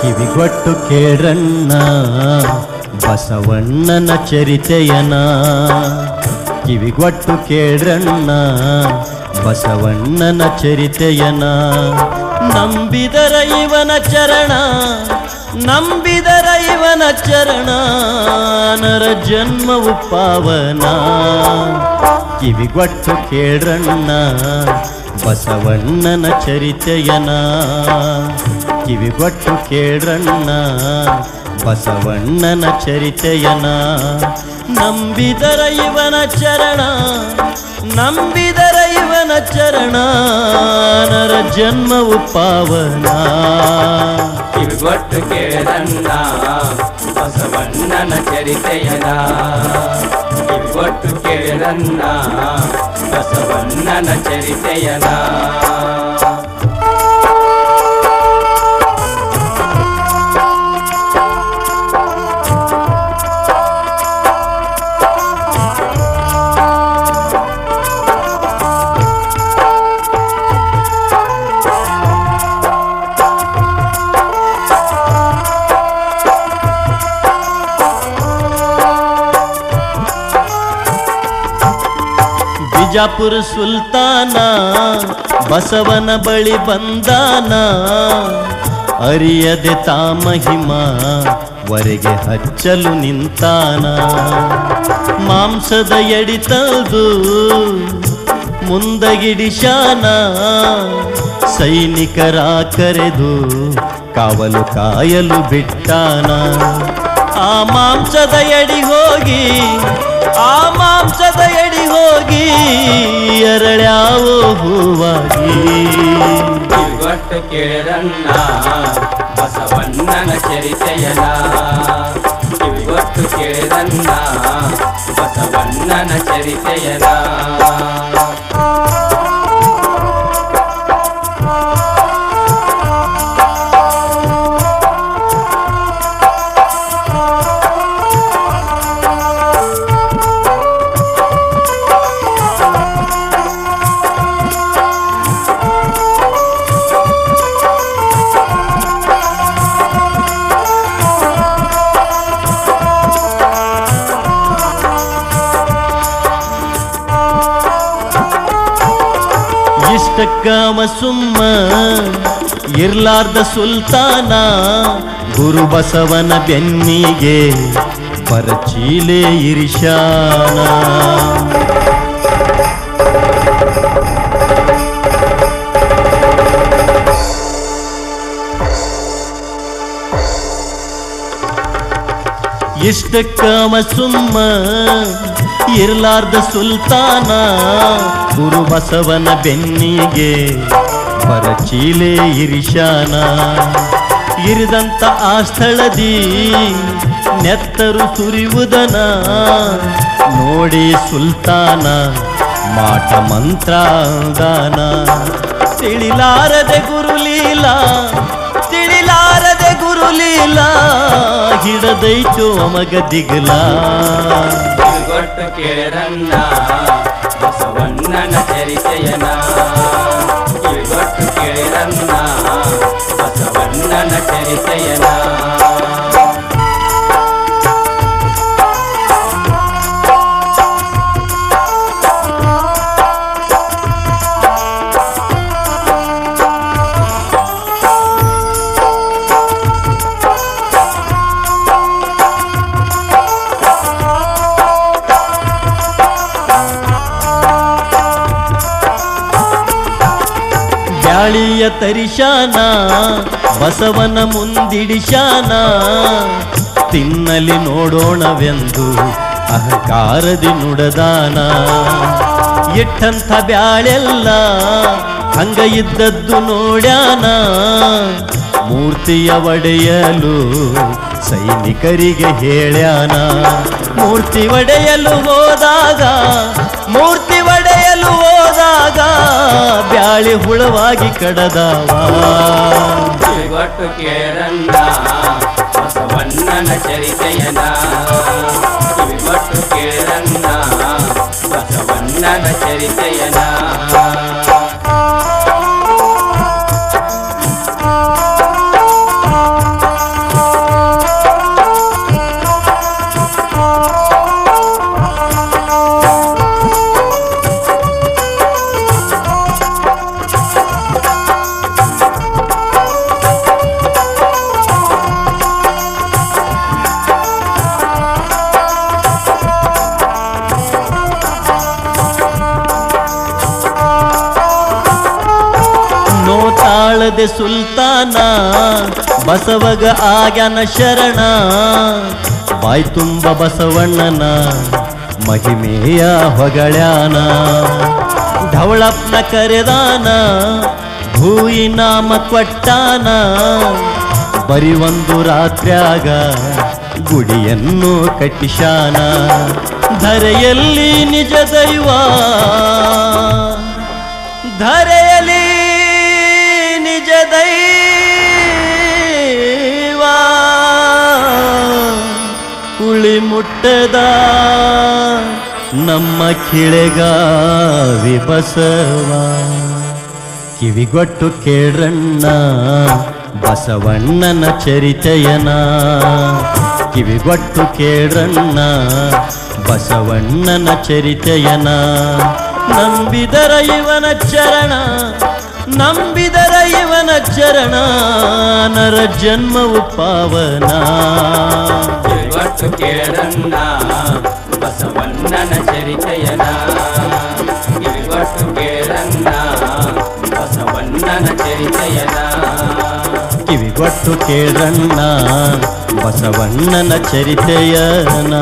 ಕಿವಿಗೊಟ್ಟು ಕೇಳ್ರಣ್ಣ ಬಸವಣ್ಣನ ಚರಿತೆಯನ. ಕಿವಿಗೊಟ್ಟು ಕೇಳ್ರಣ್ಣ ಬಸವಣ್ಣನ ಚರಿತೆಯನ. ನಂಬಿದರ ಇವನ ಚರಣ, ನಂಬಿದರ ಇವನ ಚರಣ, ನರ ಜನ್ಮವು ಪಾವನ. ಕಿವಿಗೊಟ್ಟು ಕೇಳ್ರಣ್ಣ ಬಸವಣ್ಣನ ಚರಿತೆಯನ. ಕಿವಿಗೊಟ್ಟು ಕೇಳ್ರಣ್ಣ ಬಸವಣ್ಣನ ಚರಿತೆಯನ. ನಂಬಿದರ ಇವನ ಚರಣ, ನಂಬಿದರ ಇವನ ಚರಣ, ನರ ಜನ್ಮವು ಪಾವನ. ಕಿವಿಗೊಟ್ಟು ಕೇಳಣ್ಣ ಬಸವಣ್ಣನ ಚರಿತೆಯನ. ಕಿವಿಗೊಟ್ಟು ಕೇಳಣ್ಣ ಬಸವಣ್ಣನ ಚರಿತೆಯನ. ಬಿಜಾಪುರ ಸುಲ್ತಾನ ಬಸವನ ಬಳಿ ಬಂದಾನ. ಅರಿಯದೆ ತಾ ಮಹಿಮಾ ವರೆಗೆ ಹಚ್ಚಲು ನಿಂತಾನ. ಮಾಂಸದ ಎಡಿ ತಂದು ಮುಂದಗಿಡಿಶಾನ. ಸೈನಿಕರ ಕರೆದು ಕಾವಲು ಕಾಯಲು ಬಿಟ್ಟಾನ. ಆ ಮಾಂಸದ ಎಡಿ ಹೋಗಿ, ಆ ಮಾಂಸದ ಎಡಿ ಹೋಗಿ ಅರಳ್ಯಾವೋ ಹೂವಾಗಿ. ಕಿವಿಗೊಟ್ಟು ಕೇಳಣ್ಣ ಬಸವಣ್ಣನ ಚರಿತೆಯನ. ಕಿವಿಗೊಟ್ಟು ಕೇಳಣ್ಣ ಬಸವಣ್ಣನ ಚರಿತೆಯನ. ಇಷ್ಟಕ್ಕವ ಸುಮ್ಮ ಇರ್ಲಾರ್ದ ಸುಲ್ತಾನ. ಗುರು ಬಸವನ ಬೆನ್ನಿಗೆ ಪರಚೀಲೆ ಇರಿಶಾನ. ಇಷ್ಟಕ್ಕವ ಸುಮ್ಮ ಇರ್ಲಾರ್ದ ಸುಲ್ತಾನ. ಗುರು ಬಸವನ ಬೆನ್ನಿಗೆ ಪರಚೀಲೆ ಇರಿಶಾನ. ಇರಿದಂತ ಆ ಸ್ಥಳದಿ ನೆತ್ತರು ಸುರಿಯುವುದನ ನೋಡಿ ಸುಲ್ತಾನ ಮಾಟ ಮಂತ್ರಾದಾನ. ತಿಳಿಲಾರದೆ ಗುರುಲೀಲಾ, ತಿಳಿಲಾರದೆ ಗುರುಲೀಲಾ, ಹಿಡದೈತು ಅಮಗ ದಿಗಲ. ಕಿವಿಗೊಟ್ಟು ಕೇಳಣ್ಣ ಬಸವಣ್ಣನ ಚರಿತೆಯನ. ಕಿವಿಗೊಟ್ಟು ಕೇಳಣ್ಣ ಬಸವಣ್ಣನ ಚರಿತೆಯನ. ಬ್ಯಾಳಿಯ ತರಿಶಾನ ಬಸವನ ಮುಂದಿಡಿಶಾನ. ತಿನ್ನಲಿ ನೋಡೋಣವೆಂದು ಅಹಂಕಾರದಿ ನುಡದಾನ. ಇಟ್ಟಂಥ ಬ್ಯಾಳೆಲ್ಲ ಹಂಗ ಇದ್ದದ್ದು ನೋಡ್ಯಾನ. ಮೂರ್ತಿಯ ಒಡೆಯಲು ಸೈನಿಕರಿಗೆ ಹೇಳ್ಯಾನ. ಮೂರ್ತಿ ಒಡೆಯಲು ಹೋದಾಗ, ಮೂರ್ತಿ ಒಡೆಯಲು ಹೋದಾಗ ಬ್ಯಾಳಿ ಹುಳವಾಗಿ ಕಡದಾವ. ಕಿವಿಗೊಟ್ಟು ಕೇಳಣ್ಣ ಬಸವಣ್ಣನ ಚರಿತೆಯನ. ಕಿವಿಗೊಟ್ಟು ಕೇಳಣ್ಣ ಬಸವಣ್ಣನ ಚರಿತೆಯನ. ಆಗದೆ ಸುಲ್ತಾನ ಬಸವಗ ಆಗ್ಯಾನ ಶರಣ ಬಾಯ್ ತುಂಬ ಬಸವಣ್ಣನ ಮಹಿಮೆಯ ಹೊಗಳ್ಯಾನ ಢವಳಪ್ಪನ ಕರೆದಾನ ಭೂಯಿ ನಾಮ ಕೊಟ್ಟಾನ ಬರಿ ಒಂದು ರಾತ್ರ್ಯಾಗ ಗುಡಿಯನ್ನು ಕಟ್ಟಿಶಾನ ಧರೆಯಲ್ಲಿ ನಿಜ ದೈವ ಧರೆಯಲ್ಲಿ ನಿಜ ದೈವ ಕುಳಿ ಮುಟ್ಟದ ನಮ್ಮ ಕಿಳೆಗಾವಿ ಬಸವ ಕಿವಿಗೊಟ್ಟು ಕೇಳ್ರಣ್ಣ ಬಸವಣ್ಣನ ಚರಿತೆಯನ ಕಿವಿಗೊಟ್ಟು ಕೇಳ್ರಣ್ಣ ಬಸವಣ್ಣನ ಚರಿತೆಯನ ನಂಬಿದರ ಇವನ ಚರಣ ನಂಬಿದರ ಇವನ ಚರಣ ನರ ಜನ್ಮವು ಪಾವನ ಕಿವಿಗೊಟ್ಟು ಕೇಳಣ್ಣ ಬಸವಣ್ಣನ ಚರಿತೆಯನ ಕಿವಿಗೊಟ್ಟು ಕೇಳಣ್ಣ ಬಸವಣ್ಣನ ಚರಿತೆಯನ ಕಿವಿಗೊಟ್ಟು ಕೇಳ್ರಣ್ಣ ಬಸವಣ್ಣನ ಚರಿತೆಯನ